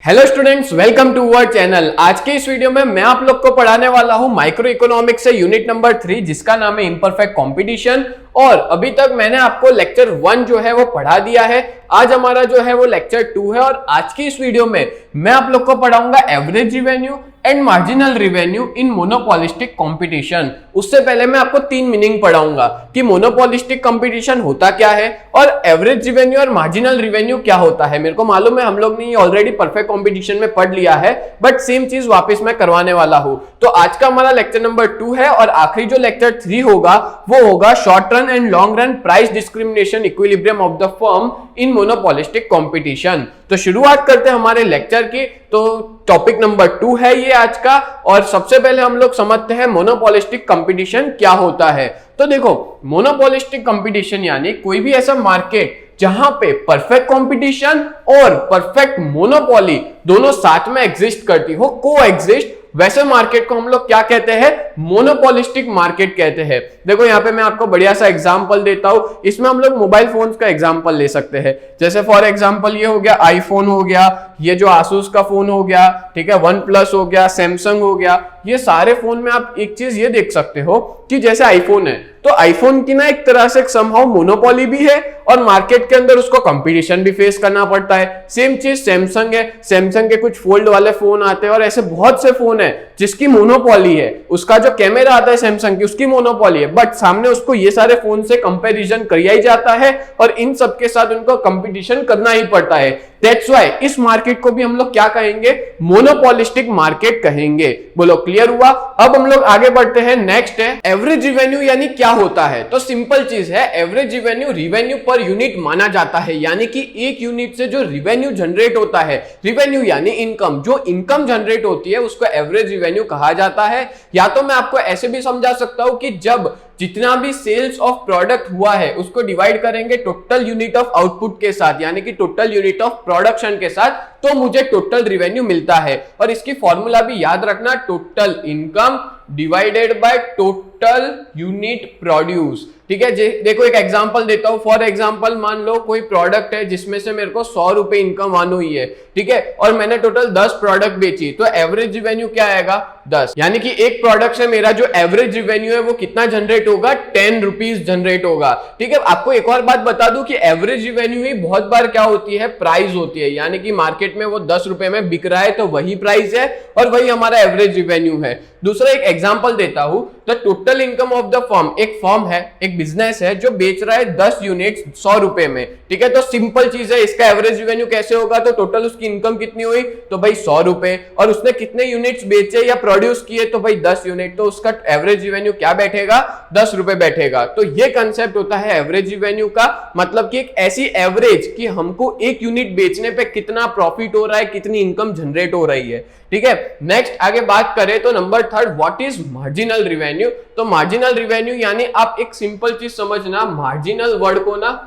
Hello students, welcome to our channel. आज के इस वीडियो में मैं आप लोग को पढ़ाने वाला हूं माइक्रो इकोनॉमिक्स से यूनिट नंबर 3 जिसका नाम है इम्परफेक्ट कंपटीशन। और अभी तक मैंने आपको लेक्चर 1 जो है वो पढ़ा दिया है। आज हमारा जो है वो लेक्चर 2 है और आज की इस वीडियो में मैं आप लोग को पढ़ाऊंगा average revenue and marginal revenue in monopolistic competition. उससे पहले मैं आपको 3 मीनिंग पढ़ाऊंगा कि मोनोपोलिस्टिक कंपटीशन होता क्या है और एवरेज रिवेन्यू और मार्जिनल रिवेन्यू क्या होता है। मेरे को मालूम है हम लोग ने ऑलरेडी परफेक्ट कंपटीशन में पढ़ लिया है, बट सेम चीज वापस मैं करवाने वाला हूं। तो आज का हमारा लेक्चर नंबर 2 है और आखिरी जो लेक्चर 3 होगा वो होगा short run and long run price discrimination equilibrium of the firm in monopolistic competition. तो शुरुआत करते हैं हमारे लेक्चर की। तो टॉपिक नंबर 2 है ये आज का, और सबसे पहले हम लोग समझते हैं मोनोपोलिस्टिक कंपटीशन क्या होता है। तो देखो, मोनोपोलिस्टिक कंपटीशन यानी कोई भी ऐसा मार्केट जहां पे परफेक्ट कंपटीशन और परफेक्ट मोनोपोली दोनों साथ में एग्जिस्ट करती हो, को एग्जिस्ट, वैसे मार्केट को हम लोग क्या कहते हैं? मोनोपोलिस्टिक मार्केट कहते हैं। देखो यहाँ पे मैं आपको बढ़िया सा एग्जांपल देता हूं। इसमें हम लोग मोबाइल फोन्स का एग्जांपल ले सकते हैं। जैसे फॉर एग्जांपल ये हो गया आईफोन हो गया, ये जो आसूस का फोन हो गया, ठीक है, वन प्लस हो गया, सैमसंग हो गया। ये सारे फोन में आप एक चीज ये देख सकते हो कि जैसे आईफोन है तो आईफोन की ना एक तरह से समहाउ मोनोपोली भी है और मार्केट के अंदर उसको कंपटीशन भी फेस करना पड़ता है। सेम चीज सैमसंग है, सैमसंग के कुछ फोल्ड वाले फोन आते हैं और ऐसे बहुत से फोन है जिसकी मोनोपोली है। उसका जो कैमरा आता है सैमसंग की, उसकी मोनोपोली है, बट सामने उसको ये सारे फोन से कंपैरिजन किया ही जाता है और इन सबके साथ उनको कंपटीशन करना ही पड़ता है। दैट्स व्हाई इस मार्केट को भी हम लोग क्या कहेंगे? मोनोपोलिस्टिक मार्केट कहेंगे। बोलो क्लियर हुआ? अब हम लोग आगे बढ़ते हैं। नेक्स्ट है एवरेज रिवेन्यू, यानी क्या होता है? तो सिंपल चीज है, average revenue revenue per unit माना जाता है, यानी कि एक यूनिट से जो रिवेन्यू जनरेट होता है, रिवेन्यू यानी इनकम, जो इनकम जनरेट होती है उसको एवरेज रिवेन्यू कहा जाता है। या तो मैं आपको ऐसे भी समझा सकता हूं कि जब जितना भी सेल्स ऑफ प्रोडक्ट हुआ है उसको डिवाइड करेंगे टोटल यूनिट ऑफ आउटपुट के साथ, यानी कि टोटल यूनिट ऑफ प्रोडक्शन के साथ, तो मुझे टोटल रिवेन्यू मिलता है। और इसकी फॉर्मूला भी याद रखना, total income divided by total unit produce. ठीक है, देखो एक एग्जांपल देता हूं। फॉर एग्जांपल मान लो कोई प्रोडक्ट है जिसमें से मेरे को 100 रुपए इनकम वन हुई है, ठीक है, और मैंने टोटल 10 प्रोडक्ट बेची, तो एवरेज रिवेन्यू क्या आएगा? 10। यानी कि एक प्रोडक्ट से मेरा जो एवरेज रिवेन्यू है वो कितना जनरेट होगा? 10 रुपीज जनरेट होगा। ठीक है, आपको एक और बात बता दूं कि एवरेज रिवेन्यू ही बहुत बार क्या होती है? प्राइस होती है, यानी कि मार्केट में वो 10 रुपए में बिक रहा है तो वही प्राइस है और वही हमारा एवरेज रिवेन्यू है। दूसरा एक एग्जांपल देता हूं, तो total income of the firm, एक फर्म है, एक बिजनेस है जो बेच रहा है 10 यूनिट 100 रुपए में, ठीक है, तो सिंपल चीज है, इसका एवरेज रिवेन्यू कैसे होगा? तो टोटल उसकी इनकम कितनी हुई? तो भाई 100 रुपए, और उसने कितने यूनिट्स बेचे या प्रोड्यूस किए? तो भाई 10 यूनिट, तो उसका एवरेज रिवेन्यू क्या बैठेगा? 10 रुपए बैठेगा। तो ये कंसेप्ट होता है एवरेज रिवेन्यू का, मतलब कि एक ऐसी एवरेज कि हमको एक यूनिट बेचने पे कितना प्रॉफिट हो रहा है, कितनी इनकम जनरेट हो रही है। ठीक है, नेक्स्ट आगे बात करें तो number 3, what is marginal revenue? तो मार्जिनल रिवेन्यू यानी आप एक सिंपल चीज समझना, मार्जिनल वर्ड को ना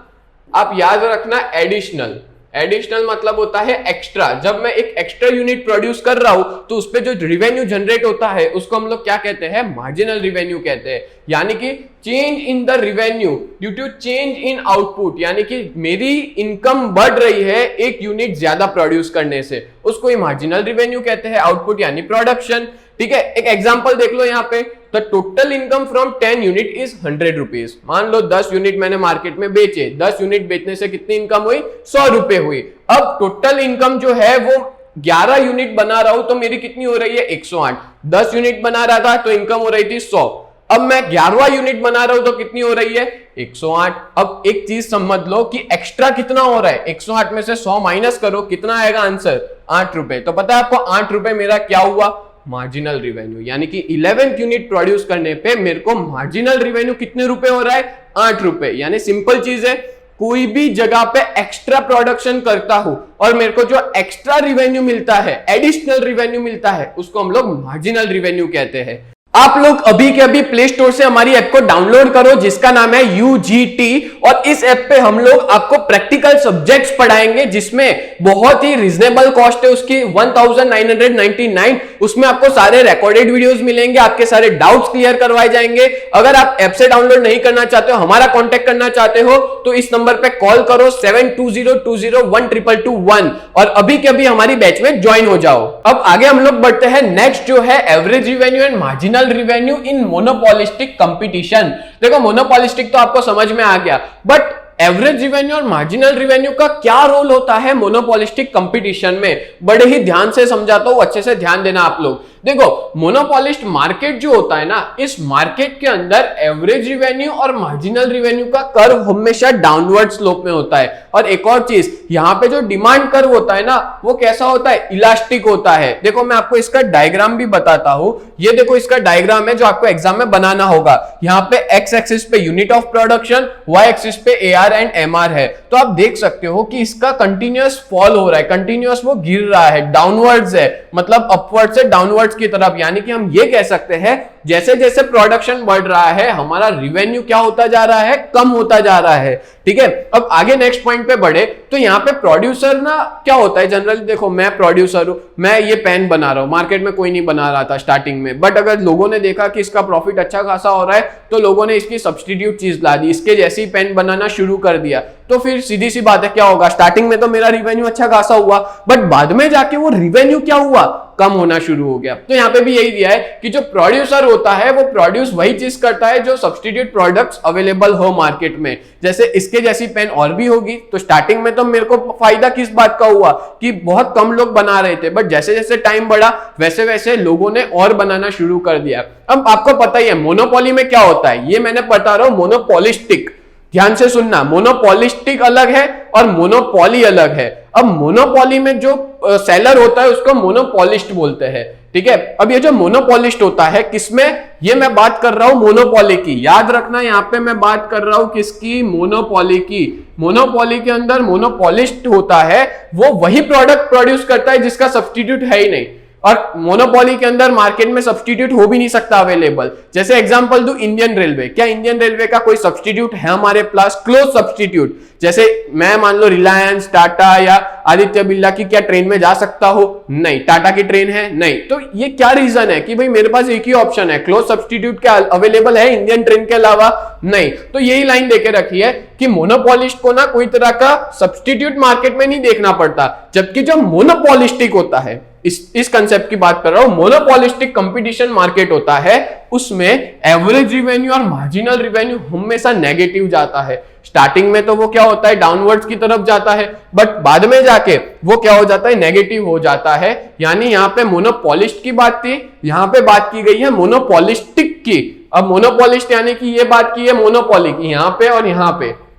आप याद रखना एडिशनल। एडिशनल मतलब होता है एक्स्ट्रा। जब मैं एक एक्स्ट्रा यूनिट प्रोड्यूस कर रहा हूं तो उस पे जो रिवेन्यू जनरेट होता है उसको हम लोग क्या कहते हैं? मार्जिनल रिवेन्यू कहते हैं। यानी कि change in the revenue due to change in output, यानी कि मेरी इनकम बढ़ रही है एक यूनिट ज्यादा प्रोड्यूस करने से, उसको ही मार्जिनल रिवेन्यू कहते हैं। आउटपुट यानी प्रोडक्शन। ठीक है, एक एग्जांपल देख लो यहाँ पे, the total income from 10 unit is 100 rupees. मान लो 10 यूनिट मैंने मार्केट में बेचे, 10 यूनिट बेचने से कितनी इनकम हुई? 100 रुपए हुई। अब टोटल इनकम जो है वो 11 यूनिट बना रहा हूं तो मेरी कितनी हो रही है? 108। 10 यूनिट बना रहा था तो इनकम हो रही थी 100। अब मैं 11वां यूनिट बना रहा हूं तो कितनी हो रही है? 108। अब एक चीज समझ लो कि एक्स्ट्रा कितना हो रहा है? 108 में से 100 माइनस करो, कितना आएगा आंसर? 8 रुपए। तो पता है आपको 8 रुपए मेरा क्या हुआ? Marginal revenue. यानी कि 11th यूनिट प्रोड्यूस करने पे मेरे को मार्जिनल रिवेन्यू कितने रुपए हो रहा है? 8 रुपए। यानी सिंपल चीज है, कोई भी जगह पे एक्स्ट्रा प्रोडक्शन करता हूं और मेरे को जो एक्स्ट्रा रिवेन्यू मिलता है, एडिशनल रिवेन्यू मिलता है, उसको हम लोग मार्जिनल रिवेन्यू कहते हैं। आप लोग अभी के अभी प्ले स्टोर से हमारी ऐप को डाउनलोड करो जिसका नाम है UGT, और इस ऐप पे हम लोग आपको प्रैक्टिकल सब्जेक्ट्स पढ़ाएंगे जिसमें बहुत ही रिजनेबल कॉस्ट है उसकी 1999। उसमें आपको सारे रिकॉर्डेड वीडियोस मिलेंगे, आपके सारे डाउट्स क्लियर करवाए जाएंगे। अगर आप ऐप से डाउनलोड नहीं करना चाहते हो, हमारा कॉन्टेक्ट करना चाहते हो, तो इस नंबर पे कॉल करो 7202012221 और अभी के अभी हमारी बैच में ज्वाइन हो जाओ। अब आगे हम लोग बढ़ते हैं, नेक्स्ट जो है average revenue and marginal revenue in monopolistic competition. देखो मोनोपोलिस्टिक तो आपको समझ में आ गया, बट एवरेज रिवेन्यू और मार्जिनल रिवेन्यू का क्या रोल होता है मोनोपोलिस्टिक कंपटीशन में, बड़े ही ध्यान से समझाता हूं, अच्छे से ध्यान देना आप लोग। देखो मोनोपोलिस्ट मार्केट जो होता है ना, इस मार्केट के अंदर एवरेज रिवेन्यू और मार्जिनल रिवेन्यू का कर्व हमेशा डाउनवर्ड स्लोप में होता है। और एक और चीज, यहां पे जो डिमांड कर्व होता है ना, वो कैसा होता है, इलास्टिक होता है। देखो मैं आपको इसका डायग्राम भी बताता हूं, ये देखो इसका डायग्राम है जो आपको एग्जाम में बनाना होगा। यहाँ पे एक्स एक्सिस पे unit of production, Y axis पे AR एंड MR है। तो आप देख सकते हो कि इसका कंटिन्यूअस फॉल हो रहा है, कंटिन्यूअस वो गिर रहा है, डाउनवर्ड्स है, मतलब अपवर्ड से डाउनवर्ड्स की तरफ। यानी कि हम ये कह सकते हैं जैसे जैसे प्रोडक्शन बढ़ रहा है हमारा रिवेन्यू क्या होता जा रहा है, कम होता जा रहा है। ठीक है, अब आगे नेक्स्ट पॉइंट पे बढ़े तो यहाँ पे प्रोड्यूसर ना क्या होता है जनरली, देखो मैं प्रोड्यूसर हूं, मैं ये पेन बना रहा हूं, मार्केट में कोई नहीं बना रहा था स्टार्टिंग में, बट अगर लोगों ने देखा कि इसका प्रॉफिट अच्छा खासा हो रहा है तो लोगों ने इसकी सब्स्टिट्यूट चीज ला दी, इसके जैसी पेन बनाना शुरू कर दिया। तो फिर सीधी सी बात है क्या होगा, स्टार्टिंग में तो मेरा रिवेन्यू अच्छा खासा हुआ, बट बाद में जाके वो रिवेन्यू क्या हुआ, कम होना शुरू हो गया। तो यहाँ पे भी यही दिया है कि जो प्रोड्यूसर होता है वो प्रोड्यूस वही चीज करता है जो सब्स्टिट्यूट प्रोडक्ट्स अवेलेबल हो मार्केट में। जैसे इसके जैसी पेन और भी होगी, तो स्टार्टिंग में तो मेरे को फायदा किस बात का हुआ कि बहुत कम लोग बना रहे थे, बट जैसे जैसे टाइम बढ़ा वैसे वैसे लोगों ने और बनाना शुरू कर दिया। अब आपको पता ही है मोनोपोली में क्या होता है, ये मैंने बता रहा हूं मोनोपोलिस्टिक, ध्यान से सुनना, मोनोपोलिस्टिक अलग है और मोनोपोली अलग है। अब मोनोपोली में जो सेलर होता है उसको मोनोपोलिस्ट बोलते हैं। ठीक है, अब ये जो मोनोपोलिस्ट होता है किसमें, ये मैं बात कर रहा हूं मोनोपोली की, याद रखना यहां पे मैं बात कर रहा हूं किसकी, मोनोपोली की। मोनोपोली के अंदर मोनोपोलिस्ट होता है वो वही प्रोडक्ट प्रोड्यूस करता है जिसका सब्स्टिट्यूट है ही नहीं, और मोनोपोली के अंदर मार्केट में सब्स्टिट्यूट हो भी नहीं सकता अवेलेबल। जैसे एग्जांपल दूं इंडियन रेलवे, क्या इंडियन रेलवे का कोई सब्स्टिट्यूट है हमारे पास, क्लोज सब्स्टिट्यूट? जैसे मैं मान लो रिलायंस, टाटा या आदित्य बिरला की क्या ट्रेन में जा सकता हो, नहीं। टाटा की ट्रेन है, नहीं। तो ये क्या रीजन है कि भाई मेरे पास एक ही ऑप्शन है, क्लोज सब्स्टिट्यूट क्या अवेलेबल है इंडियन ट्रेन के अलावा, नहीं। तो यही लाइन देके रखी है कि मोनोपोलिस्ट को ना कोई तरह का सब्स्टिट्यूट मार्केट में नहीं देखना पड़ता, जबकि जो मोनोपोलिस्टिक होता है, इस कंसेप्ट की बात कर रहा हूं, मोनोपोलिस्टिक कंपटीशन मार्केट होता है, उसमें एवरेज रिवेन्यू और मार्जिनल रिवेन्यू हमेशा नेगेटिव जाता है। स्टार्टिंग में तो वो क्या होता है, डाउनवर्ड्स की तरफ जाता है, बट बाद में जाके वो क्या हो जाता है, नेगेटिव हो जाता है। यानी यहां पे मोनोपोलिस्ट की बात थी, यहां पे बात की गई है मोनोपोलिस्टिक की। अब मोनोपोलिस्ट यानी कि ये बात की है मोनोपोली की यहां पे, और यहां पे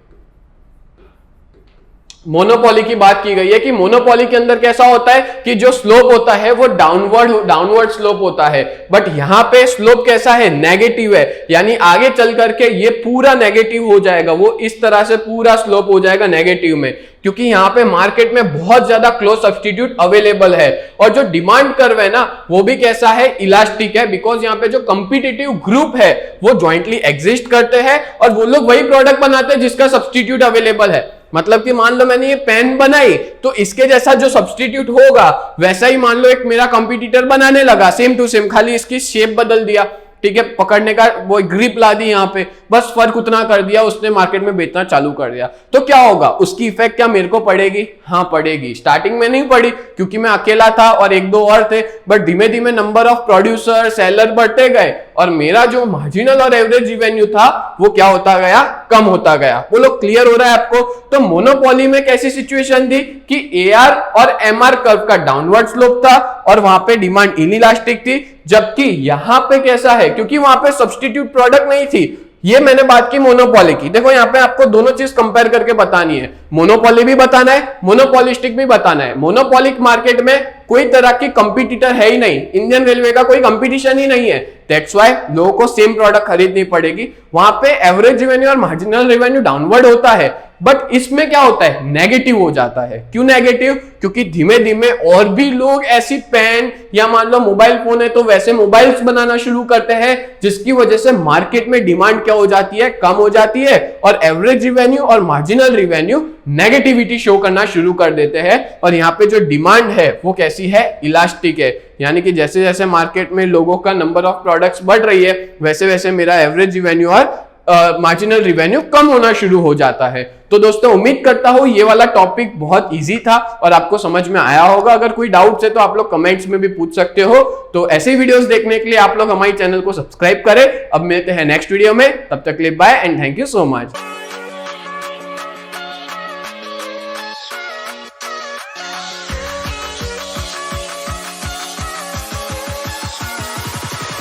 मोनोपोली की बात की गई है कि मोनोपोली के अंदर कैसा होता है कि जो स्लोप होता है वो डाउनवर्ड स्लोप होता है, बट यहां पे स्लोप कैसा है, नेगेटिव है। यानी आगे चल करके ये पूरा नेगेटिव हो जाएगा, वो इस तरह से पूरा स्लोप हो जाएगा नेगेटिव में, क्योंकि यहां पे मार्केट में बहुत ज्यादा क्लोज सब्स्टिट्यूट अवेलेबल है। और जो डिमांड कर्व है ना वो भी कैसा है, इलास्टिक है, बिकॉज यहां पे जो कंपिटिटिव ग्रुप है वो ज्वाइंटली एग्जिस्ट करते हैं और वो लोग वही प्रोडक्ट बनाते हैं जिसका सब्स्टिट्यूट अवेलेबल है। मतलब कि मान लो मैंने ये पेन बनाई तो इसके जैसा जो सब्स्टिट्यूट होगा वैसा ही मान लो एक मेरा कंपटीटर बनाने लगा, सेम टू सेम, खाली इसकी शेप बदल दिया। ठीक है, पकड़ने का वो ग्रिप ला दी यहाँ पे, बस फर्क उतना कर दिया, उसने मार्केट में बेचना चालू कर दिया। तो क्या होगा, उसकी इफेक्ट क्या मेरे को पड़ेगी? हाँ पड़ेगी। स्टार्टिंग में नहीं पड़ी क्योंकि मैं अकेला था और एक दो और थे, बट धीमे धीमे नंबर ऑफ प्रोड्यूसर सेलर बढ़ते गए और मेरा जो मार्जिनल और एवरेज रिवेन्यू था वो क्या होता गया, कम होता गया। बोलो क्लियर हो रहा है आपको? तो मोनोपोली में कैसी सिचुएशन थी कि AR और MR कर्व का डाउनवर्ड स्लोप था और वहां पे डिमांड इनइलास्टिक थी, जबकि यहां पे कैसा है, क्योंकि वहां पे सब्स्टिट्यूट प्रोडक्ट नहीं थी। ये मैंने बात की मोनोपोली की। देखो यहाँ पे आपको दोनों चीज कंपेयर करके बतानी है, मोनोपोली भी बताना है, मोनोपोलिस्टिक भी बताना है। मोनोपोलिक मार्केट में कोई तरह की कंपटीटर है ही नहीं, इंडियन रेलवे का कोई कंपटीशन ही नहीं है, दैट्स व्हाई लोगों को सेम प्रोडक्ट खरीदनी पड़ेगी। वहां पे एवरेज रेवेन्यू और मार्जिनल रेवेन्यू डाउनवर्ड होता है, बट इसमें क्या होता है, नेगेटिव हो जाता है। क्यों नेगेटिव? क्योंकि धीमे धीमे और भी लोग ऐसी पेन या मान लो मोबाइल फोन है तो वैसे मोबाइल्स बनाना शुरू करते हैं, जिसकी वजह से मार्केट में डिमांड क्या हो जाती है, कम हो जाती है, और एवरेज रिवेन्यू और मार्जिनल रिवेन्यू नेगेटिविटी शो करना शुरू कर देते हैं। और यहाँ पे जो डिमांड है वो कैसी है, इलास्टिक है, यानी कि जैसे जैसे मार्केट में लोगों का नंबर ऑफ प्रोडक्ट्स बढ़ रही है वैसे वैसे मेरा एवरेज रिवेन्यू और मार्जिनल रिवेन्यू कम होना शुरू हो जाता है। तो दोस्तों उम्मीद करता हूं ये वाला टॉपिक बहुत इजी था और आपको समझ में आया होगा। अगर कोई डाउट्स है तो आप लोग कमेंट्स में भी पूछ सकते हो। तो ऐसे वीडियोस देखने के लिए आप लोग हमारे चैनल को सब्सक्राइब करें। अब मिलते हैं नेक्स्ट वीडियो में, तब तक के लिए bye and thank you so much.